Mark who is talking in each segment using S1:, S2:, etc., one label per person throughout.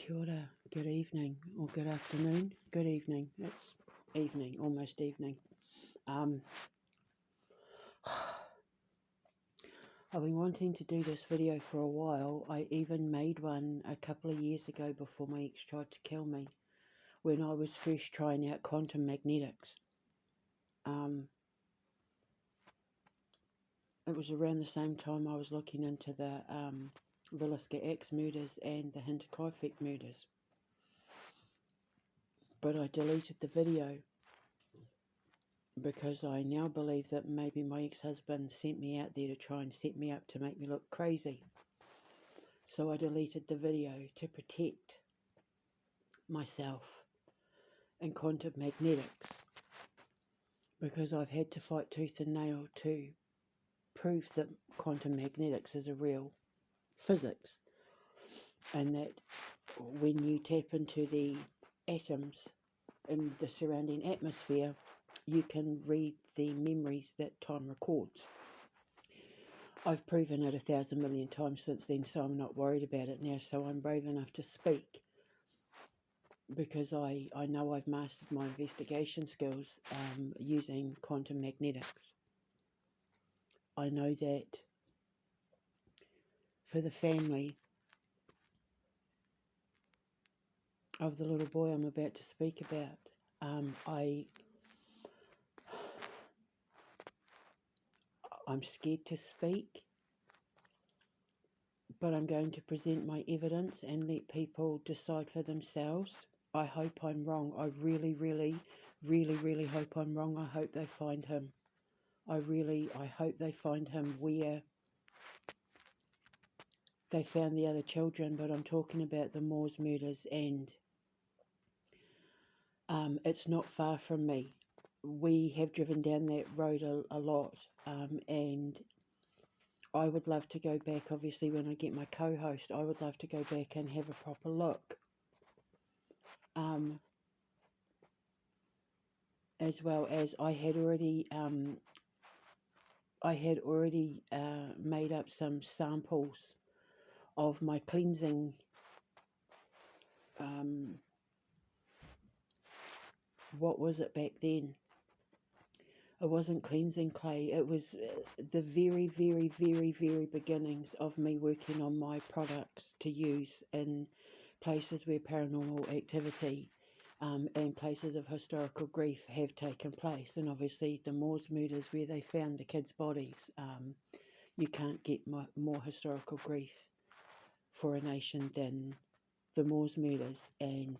S1: Kia ora, good evening, or good afternoon, good evening. It's evening, almost evening. I've been wanting to do this video for a while. I even made one a couple of years ago before my ex tried to kill me, when I was first trying out quantum magnetics. It was around the same time I was looking into the Villisca X murders and the Hinterkaifeck murders. But I deleted the video because I now believe that maybe my ex-husband sent me out there to try and set me up to make me look crazy. So I deleted the video to protect myself and quantum magnetics, because I've had to fight tooth and nail to prove that quantum magnetics is a real physics, and that when you tap into the atoms in the surrounding atmosphere, you can read the memories that time records. I've proven it 1,000 million times since then, so I'm not worried about it now. So I'm brave enough to speak because I know I've mastered my investigation skills using quantum magnetics. I know that for the family of the little boy I'm about to speak about, I'm scared to speak, but I'm going to present my evidence and let people decide for themselves. I hope I'm wrong. I really, really, really, really hope I'm wrong. I hope they find him. I hope they find him where they found the other children, but I'm talking about the Moors murders, and it's not far from me. We have driven down that road a lot, and I would love to go back. Obviously, when I get my co-host, I would love to go back and have a proper look. As well as I had already made up some samples of my cleansing what was it back then? It wasn't cleansing clay. It was the very, very, very, very beginnings of me working on my products to use in places where paranormal activity and places of historical grief have taken place. And obviously the Moors murders, where they found the kids' bodies, you can't get more historical grief for a nation than the Moors murders. And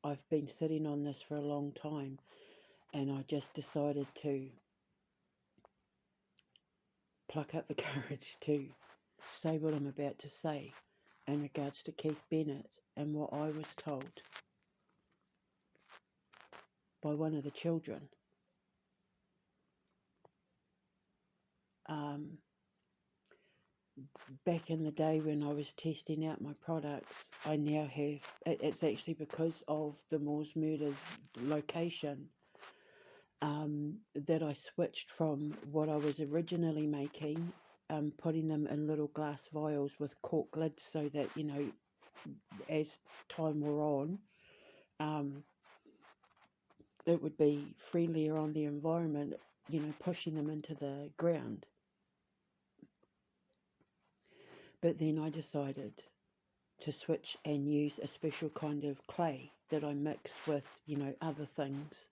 S1: I've been sitting on this for a long time, and I just decided to pluck up the courage to say what I'm about to say in regards to Keith Bennett and what I was told by one of the children. Back in the day when I was testing out my products, I now have, it's actually because of the Moors murders location, that I switched from what I was originally making, putting them in little glass vials with cork lids, so that, you know, as time wore on, it would be friendlier on the environment, you know, pushing them into the ground. But then I decided to switch and use a special kind of clay that I mix with, you know, other things,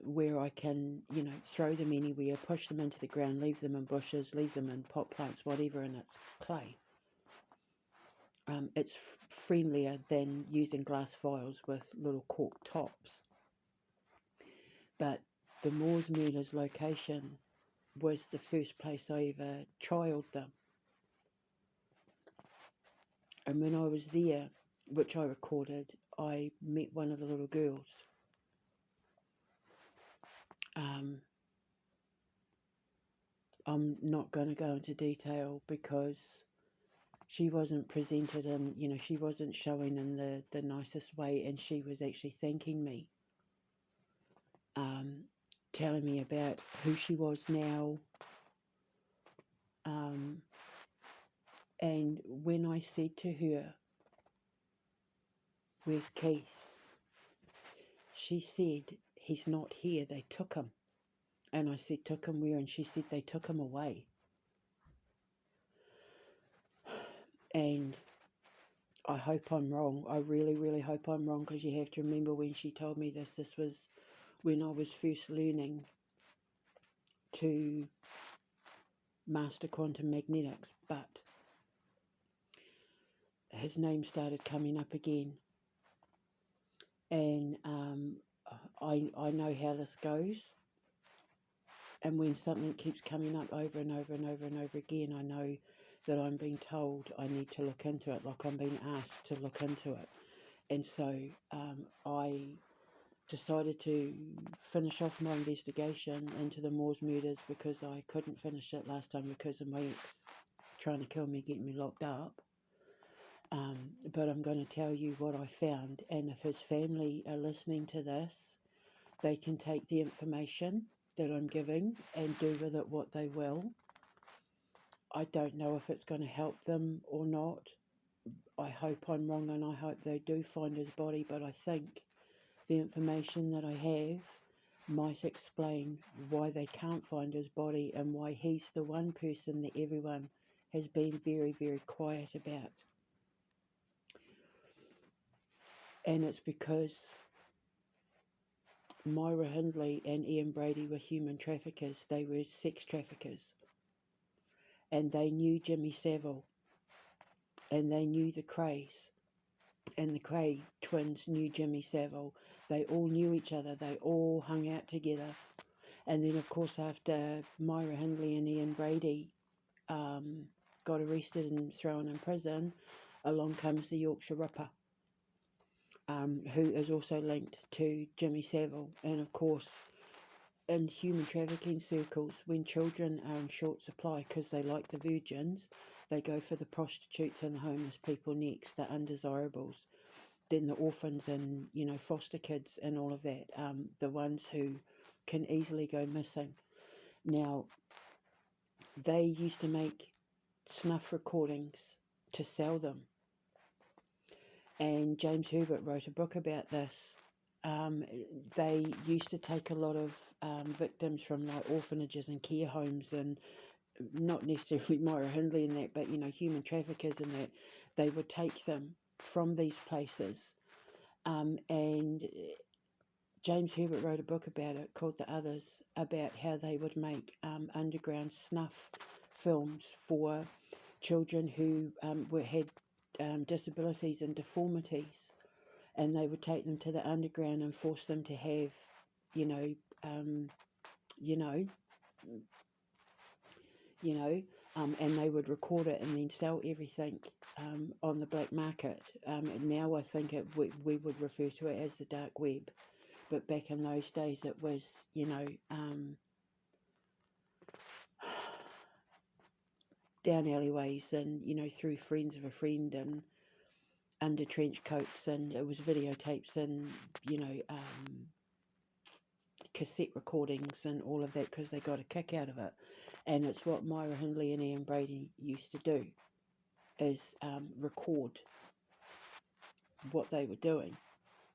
S1: where I can, you know, throw them anywhere, push them into the ground, leave them in bushes, leave them in pot plants, whatever, and it's clay. It's friendlier than using glass vials with little cork tops. But the Moors murders location was the first place I ever trialled them. And when I was there, which I recorded, I met one of the little girls. I'm not going to go into detail because she wasn't presented in, you know, she wasn't showing in the nicest way, and she was actually thanking me, telling me about who she was now. And when I said to her, Where's Keith? She said, he's not here, they took him. And I said, took him where? And she said, they took him away. And I hope I'm wrong. I really, really hope I'm wrong, because you have to remember when she told me this was when I was first learning to master quantum magnetics. But his name started coming up again. And I know how this goes. And when something keeps coming up over and over and over and over again, I know that I'm being told I need to look into it, like I'm being asked to look into it. And so I decided to finish off my investigation into the Moors murders, because I couldn't finish it last time because of my ex trying to kill me, get me locked up. But I'm going to tell you what I found, and if his family are listening to this, they can take the information that I'm giving and do with it what they will. I don't know if it's going to help them or not. I hope I'm wrong, and I hope they do find his body, but I think the information that I have might explain why they can't find his body, and why he's the one person that everyone has been very, very quiet about. And it's because Myra Hindley and Ian Brady were human traffickers. They were sex traffickers. And they knew Jimmy Savile. And they knew the Krays. And the Kray twins knew Jimmy Savile. They all knew each other. They all hung out together. And then, of course, after Myra Hindley and Ian Brady got arrested and thrown in prison, along comes the Yorkshire Ripper, who is also linked to Jimmy Savile. And, of course, in human trafficking circles, when children are in short supply because they like the virgins, they go for the prostitutes and the homeless people next, the undesirables, then the orphans and, foster kids and all of that, the ones who can easily go missing. Now, they used to make snuff recordings to sell them. And James Herbert wrote a book about this. They used to take a lot of victims from like orphanages and care homes, and not necessarily Myra Hindley and that, but human traffickers and that. They would take them from these places, and James Herbert wrote a book about it called The Others, about how they would make underground snuff films for children who had disabilities and deformities, and they would take them to the underground and force them to have, and they would record it and then sell everything on the black market. Now I think we would refer to it as the dark web, but back in those days it was, down alleyways and, through friends of a friend and under trench coats, and it was videotapes and, cassette recordings and all of that, because they got a kick out of it. And it's what Myra Hindley and Ian Brady used to do, is record what they were doing,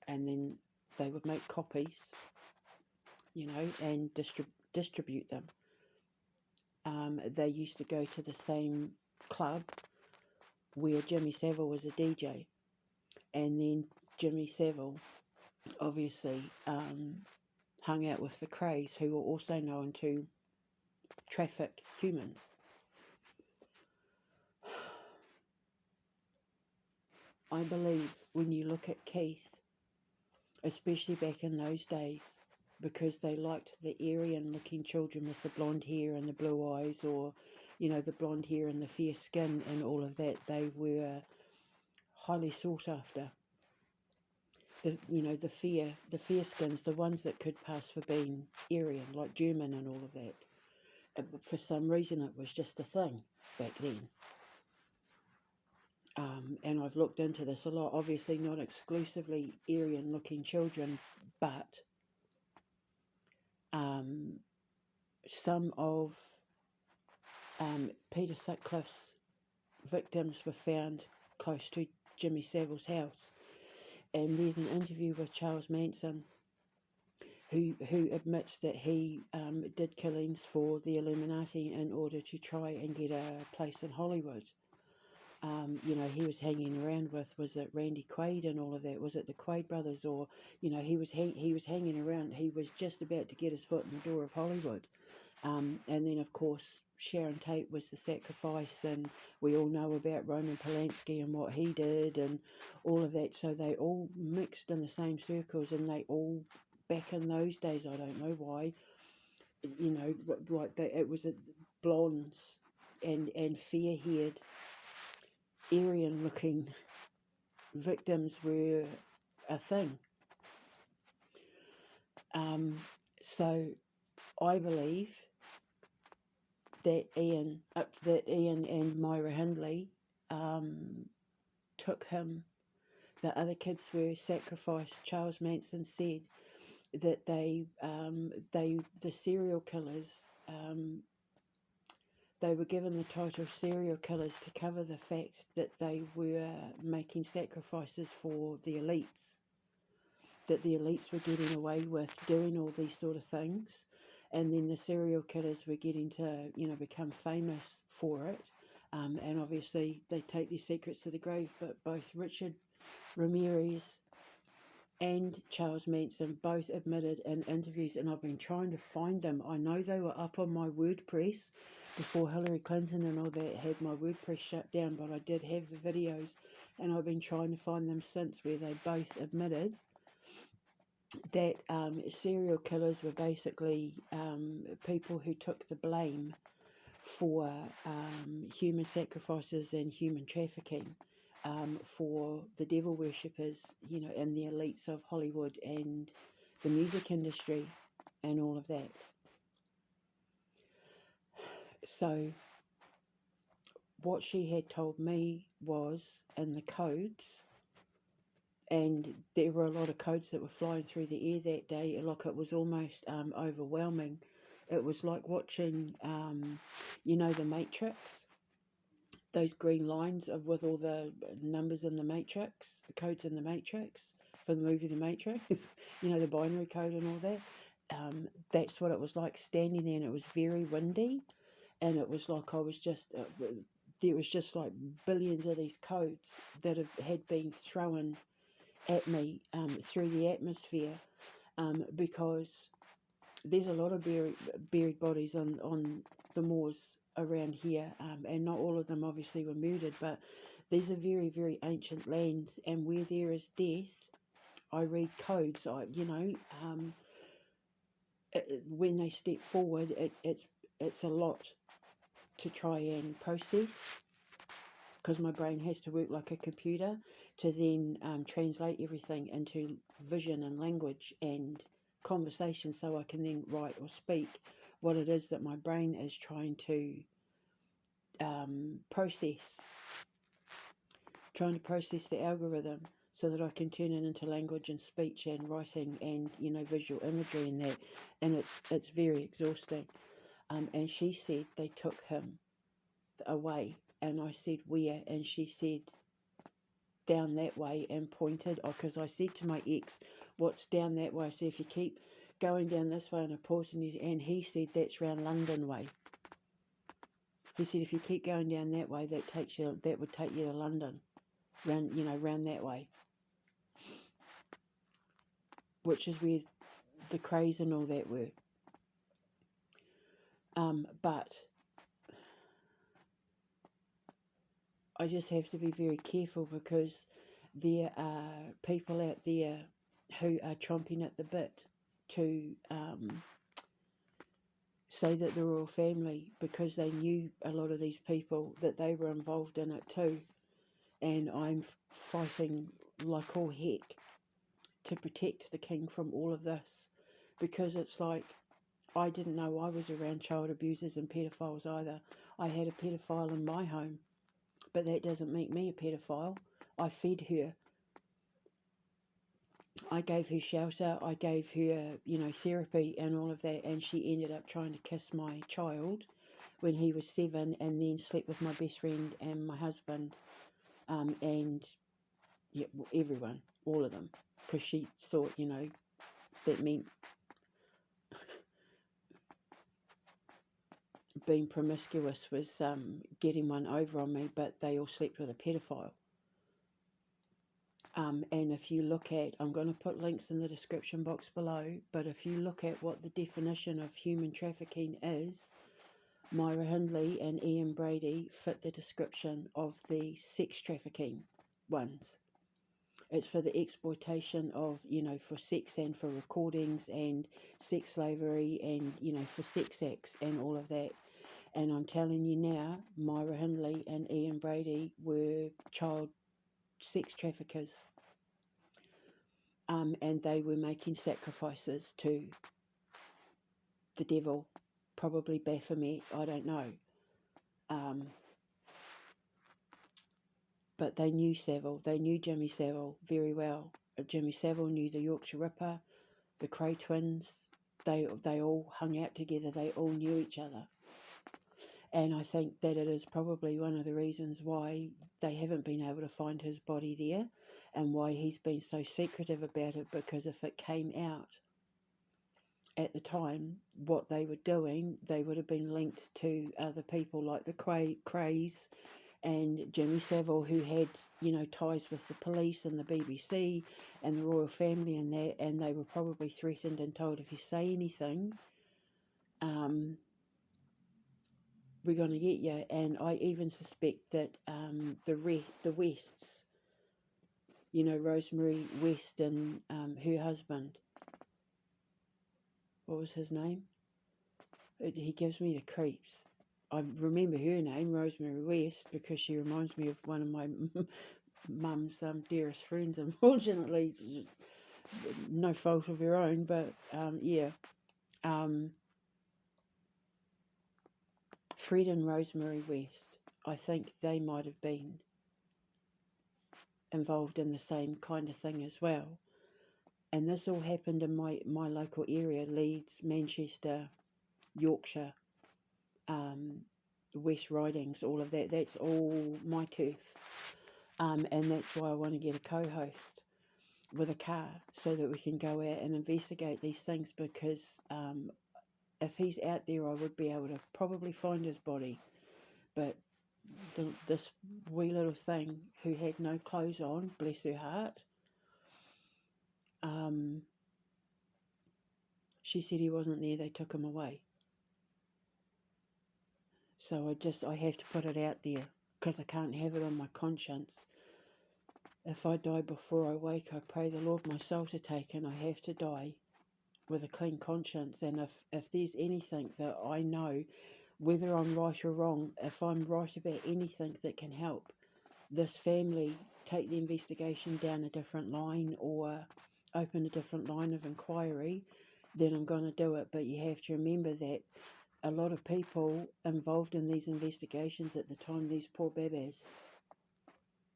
S1: and then they would make copies, and distribute them. They used to go to the same club where Jimmy Savile was a DJ, and then Jimmy Savile obviously hung out with the Krays, who were also known to traffic humans. I believe when you look at Keith, especially back in those days, because they liked the Aryan-looking children with the blonde hair and the blue eyes, or, the blonde hair and the fair skin and all of that, they were highly sought after. The fair skins, the ones that could pass for being Aryan, like German and all of that. For some reason, it was just a thing back then. And I've looked into this a lot. Obviously, not exclusively Aryan-looking children, but some of Peter Sutcliffe's victims were found close to Jimmy Savile's house. and there's an interview with Charles Manson, who admits that he did killings for the Illuminati in order to try and get a place in Hollywood. You know, he was hanging around with, was it Randy Quaid and all of that? Was it the Quaid brothers? Or, you know, he was hanging around. He was just about to get his foot in the door of Hollywood. And then, of course, Sharon Tate was the sacrifice, and we all know about Roman Polanski and what he did and all of that. So they all mixed in the same circles, and they all, back in those days, I don't know why, you know, like it was blondes and fair-haired, Aryan-looking victims were a thing. So I believe that Ian and Myra Hindley took him. The other kids were sacrificed. Charles Manson said that the serial killers, they were given the title serial killers to cover the fact that they were making sacrifices for the elites, that the elites were getting away with doing all these sort of things, and then the serial killers were getting to, you know, become famous for it, and obviously they take their secrets to the grave. But both Richard Ramirez and Charles Manson both admitted in interviews, and I've been trying to find them. I know they were up on my WordPress before Hillary Clinton and all that had my WordPress shut down, but I did have the videos, and I've been trying to find them since, where they both admitted that serial killers were basically people who took the blame for human sacrifices and human trafficking, for the devil worshippers, you know, and the elites of Hollywood and the music industry and all of that. So what she had told me was, in the codes, and there were a lot of codes that were flying through the air that day, like it was almost overwhelming. It was like watching, you know, The Matrix, those green lines with all the numbers in the Matrix, the codes in the Matrix, for the movie The Matrix, you know, the binary code and all that. That's what it was like standing there, and it was very windy, and it was like I was just, there was just like billions of these codes that had been thrown at me through the atmosphere, because there's a lot of buried bodies on the moors around here, and not all of them obviously were murdered, but these are very, very ancient lands, and where there is death, I read codes. When they step forward, it's a lot to try and process, because my brain has to work like a computer to then translate everything into vision and language and conversation, so I can then write or speak what it is that my brain is trying to process the algorithm, so that I can turn it into language and speech and writing and, you know, visual imagery and that, and it's very exhausting. And she said they took him away, and I said, where? And she said, down that way, and pointed, because I said to my ex, what's down that way? I said, if you keep going down this way, and I pointed, and he said, that's round London way. He said, if you keep going down that way, that would take you to London, round that way, which is where the Krays and all that were. But I just have to be very careful, because there are people out there who are chomping at the bit to say that the royal family, because they knew a lot of these people, that they were involved in it too. And I'm fighting like all heck to protect the king from all of this, because it's like, I didn't know I was around child abusers and pedophiles either. I had a pedophile in my home, but that doesn't make me a pedophile. I fed her. I gave her shelter. I gave her, you know, therapy and all of that, and she ended up trying to kiss my child when he was 7, and then slept with my best friend and my husband, and Yeah, well, everyone, all of them, because she thought, that meant being promiscuous was getting one over on me, but they all slept with a pedophile. And if you look at, I'm going to put links in the description box below, but if you look at what the definition of human trafficking is, Myra Hindley and Ian Brady fit the description of the sex trafficking ones. It's for the exploitation of, for sex and for recordings and sex slavery and, for sex acts and all of that. And I'm telling you now, Myra Hindley and Ian Brady were child sex traffickers. And they were making sacrifices to the devil, probably Baphomet, I don't know. But they knew Savile, they knew Jimmy Savile very well. Jimmy Savile knew the Yorkshire Ripper, the Cray twins. They all hung out together, they all knew each other. And I think that it is probably one of the reasons why they haven't been able to find his body there, and why he's been so secretive about it, because if it came out at the time what they were doing, they would have been linked to other people like the Crays and Jimmy Savile, who had, ties with the police and the BBC and the royal family and that, and they were probably threatened and told, if you say anything, we're going to get you. And I even suspect that the Wests, Rosemary West and her husband, what was his name? He gives me the creeps. I remember her name, Rosemary West, because she reminds me of one of my mum's dearest friends. Unfortunately, no fault of her own, but yeah. Fred and Rosemary West, I think they might have been involved in the same kind of thing as well. And this all happened in my local area, Leeds, Manchester, Yorkshire, West Ridings, all of that. That's all my turf. And that's why I want to get a co-host with a car, so that we can go out and investigate these things, because if he's out there, I would be able to probably find his body. But this wee little thing who had no clothes on, bless her heart, she said he wasn't there, they took him away. So I have to put it out there, because I can't have it on my conscience. If I die before I wake, I pray the Lord my soul to take, and I have to die with a clean conscience. And if there's anything that I know, whether I'm right or wrong, if I'm right about anything that can help this family take the investigation down a different line, or open a different line of inquiry, then I'm going to do it. But you have to remember that a lot of people involved in these investigations at the time these poor babes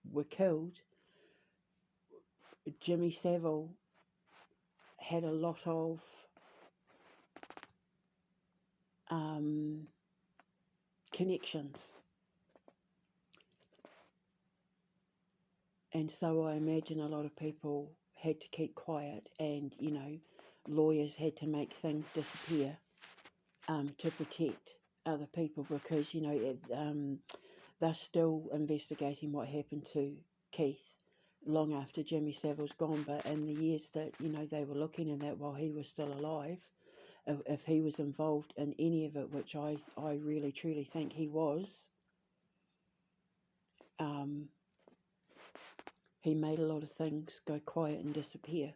S1: were killed, Jimmy Savile had a lot of connections. And so I imagine a lot of people had to keep quiet, and, lawyers had to make things disappear to protect other people, because, they're still investigating what happened to Keith long after Jimmy Savile's gone. But in the years that, they were looking in that, while he was still alive, if he was involved in any of it, which I really truly think he was, he made a lot of things go quiet and disappear.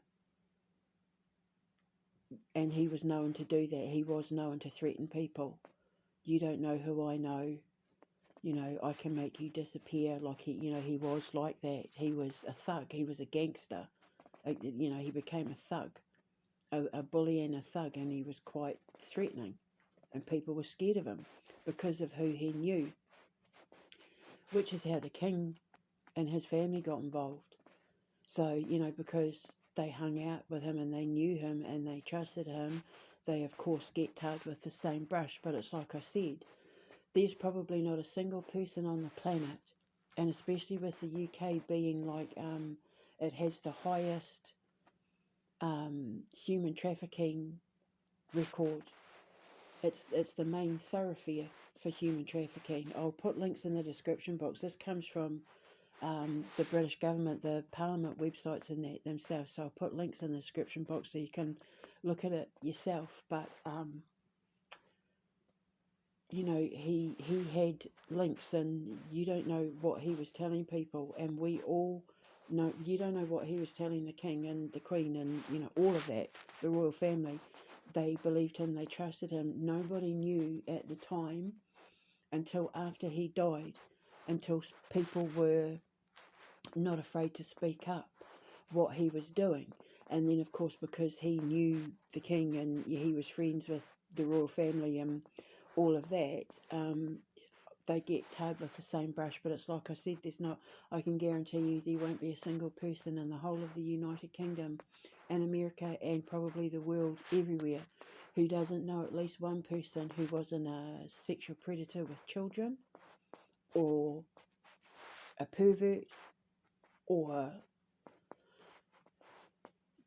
S1: And he was known to do that. He was known to threaten people. You don't know who I know. I can make you disappear. Like he was like that. He was a thug. He was a gangster. He became a thug, a bully and a thug, and he was quite threatening. And people were scared of him because of who he knew, which is how the king and his family got involved. So, because they hung out with him and they knew him and they trusted him, they of course get tarred with the same brush. But it's like I said, there's probably not a single person on the planet, and especially with the UK being like It has the highest human trafficking record. It's the main thoroughfare for human trafficking. I'll put links in the description box. This comes from the British government, the Parliament websites and that themselves. So I'll put links in the description box so you can look at it yourself. But you know, he had links, and you don't know what he was telling people, and we all know, you don't know what he was telling the king and the queen and, you know, all of that, the royal family. They believed him, they trusted him. Nobody knew at the time until after he died, until people were not afraid to speak up what he was doing. And then, of course, because he knew the king and he was friends with the royal family and all of that, they get tarred with the same brush. But it's like I said, I can guarantee you there won't be a single person in the whole of the United Kingdom and America and probably the world everywhere who doesn't know at least one person who wasn't a sexual predator with children, or a pervert, or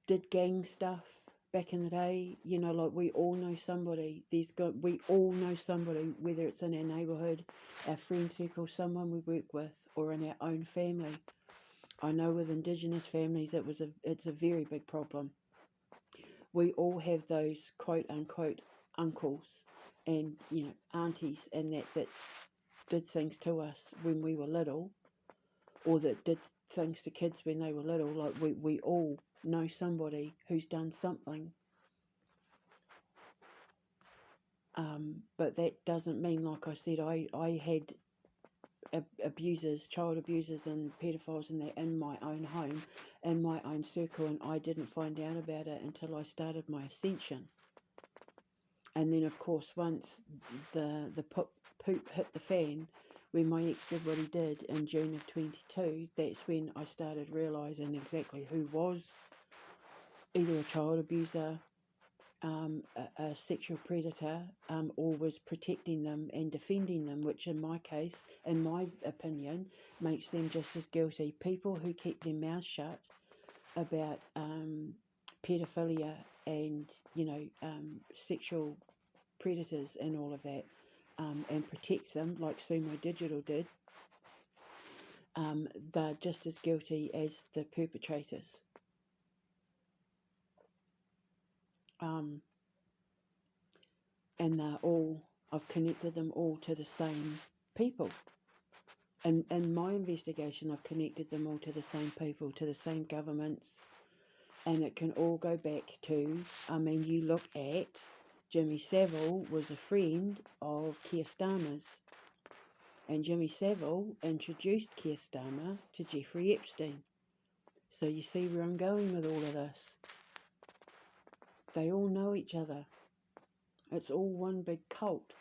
S1: did gang stuff back in the day. You know, like, we all know somebody. We all know somebody, whether it's in our neighbourhood, our friend circle, someone we work with, or in our own family. I know with Indigenous families it's a very big problem. We all have those quote unquote uncles and, you know, aunties and that did things to us when we were little, or that did things to kids when they were little. Like, we all know somebody who's done something. But that doesn't mean, like I said, I had abusers, child abusers and pedophiles and that in my own home, in my own circle, and I didn't find out about it until I started my ascension. And then, of course, once the poop hit the fan, when my ex did what he did in June of 22, that's when I started realising exactly who was either a child abuser, a sexual predator, or was protecting them and defending them, which in my case, in my opinion, makes them just as guilty. People who keep their mouths shut about pedophilia and, you know, sexual predators and all of that, and protect them like Sumo Digital did, they're just as guilty as the perpetrators. And I've connected them all to the same people. And in my investigation, I've connected them all to the same people, to the same governments. And it can all go back to, I mean, you look at Jimmy Savile was a friend of Keir Starmer's. And Jimmy Savile introduced Keir Starmer to Jeffrey Epstein. So you see where I'm going with all of this. They all know each other. It's all one big cult.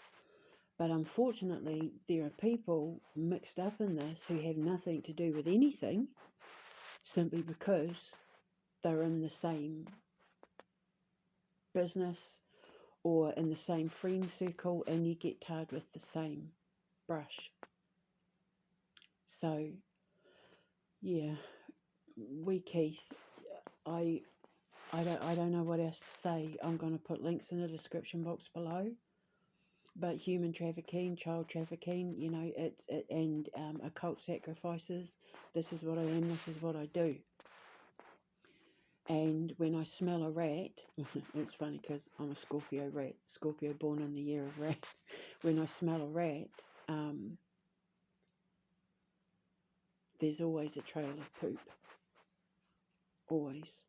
S1: But unfortunately, there are people mixed up in this who have nothing to do with anything, simply because they're in the same business or in the same friend circle, and you get tarred with the same brush. So, yeah, Keith, I don't know what else to say. I'm going to put links in the description box below. But human trafficking, child trafficking, you know, and occult sacrifices. This is what I am. This is what I do. And when I smell a rat, it's funny because I'm a Scorpio rat, Scorpio born in the year of rat. When I smell a rat, there's always a trail of poop. Always.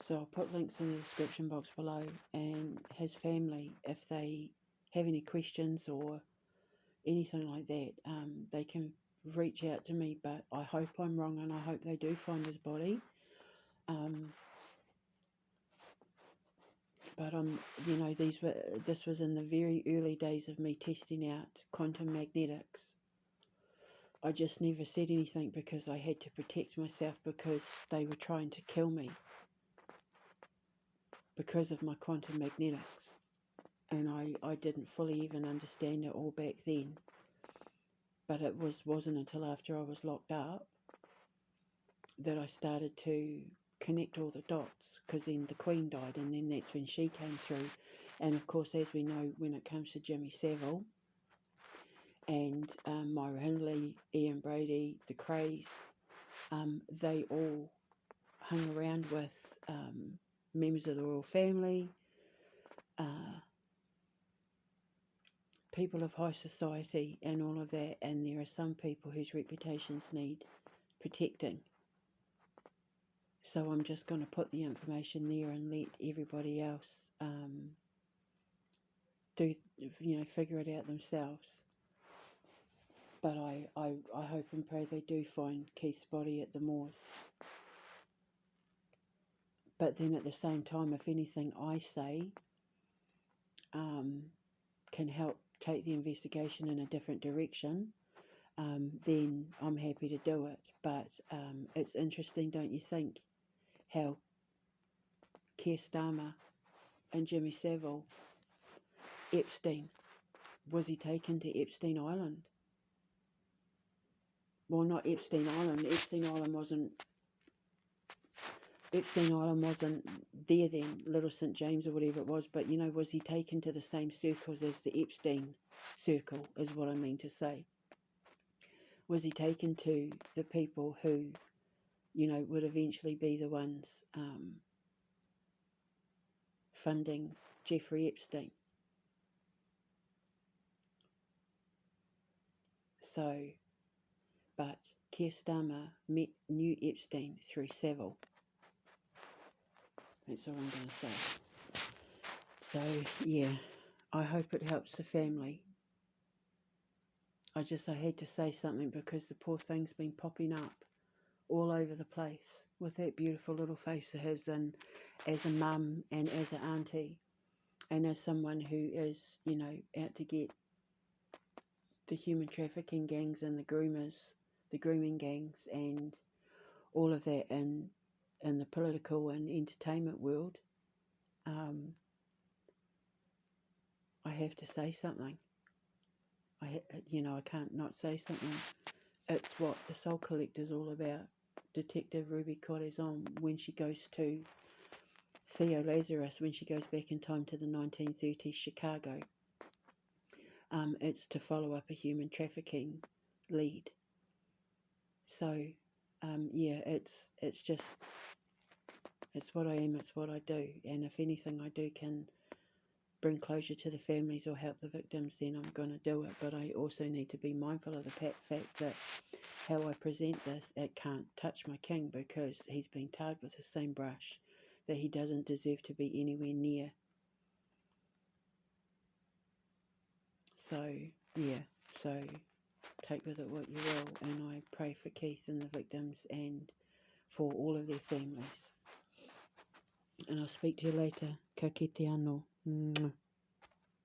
S1: So I'll put links in the description box below, and his family, if they have any questions or anything like that, they can reach out to me. But I hope I'm wrong, and I hope they do find his body. But you know, this was in the very early days of me testing out quantum magnetics. I just never said anything because I had to protect myself, because they were trying to kill me because of my quantum magnetics. And I didn't fully even understand it all back then. But it wasn't until after I was locked up that I started to connect all the dots, because then the Queen died, and then that's when she came through. And of course, as we know, when it comes to Jimmy Savile and Myra Hindley, Ian Brady, the Crays, they all hung around with members of the royal family, people of high society and all of that, and there are some people whose reputations need protecting. So I'm just going to put the information there and let everybody else figure it out themselves. But I hope and pray they do find Keith's body at the moors. But then at the same time, if anything I say can help take the investigation in a different direction, then I'm happy to do it. But it's interesting, don't you think, how Keir Starmer and Jimmy Savile, Epstein, was he taken to Epstein Island? Well, not Epstein Island. Epstein Island wasn't there then, Little St. James or whatever it was, but was he taken to the same circles as the Epstein circle, is what I mean to say. Was he taken to the people who, would eventually be the ones funding Jeffrey Epstein? So, but Keir Starmer knew Epstein through Savile. That's all I'm going to say. So, yeah, I hope it helps the family. I had to say something because the poor thing's been popping up all over the place with that beautiful little face of his, and as a mum and as an auntie and as someone who is, out to get the human trafficking gangs and the groomers, the grooming gangs and all of that in the political and entertainment world. I have to say something. I can't not say something. It's what the Soul Collector's all about. Detective Ruby Corazon, when she goes to Theo Lazarus, when she goes back in time to the 1930s Chicago, it's to follow up a human trafficking lead. So, it's what I am, it's what I do, and if anything I do can bring closure to the families or help the victims, then I'm going to do it. But I also need to be mindful of the fact that how I present this, it can't touch my king, because he's been tarred with the same brush that he doesn't deserve to be anywhere near. So, so take with it what you will, and I pray for Keith and the victims and for all of their families. And I'll speak to you later. Ka kite anō.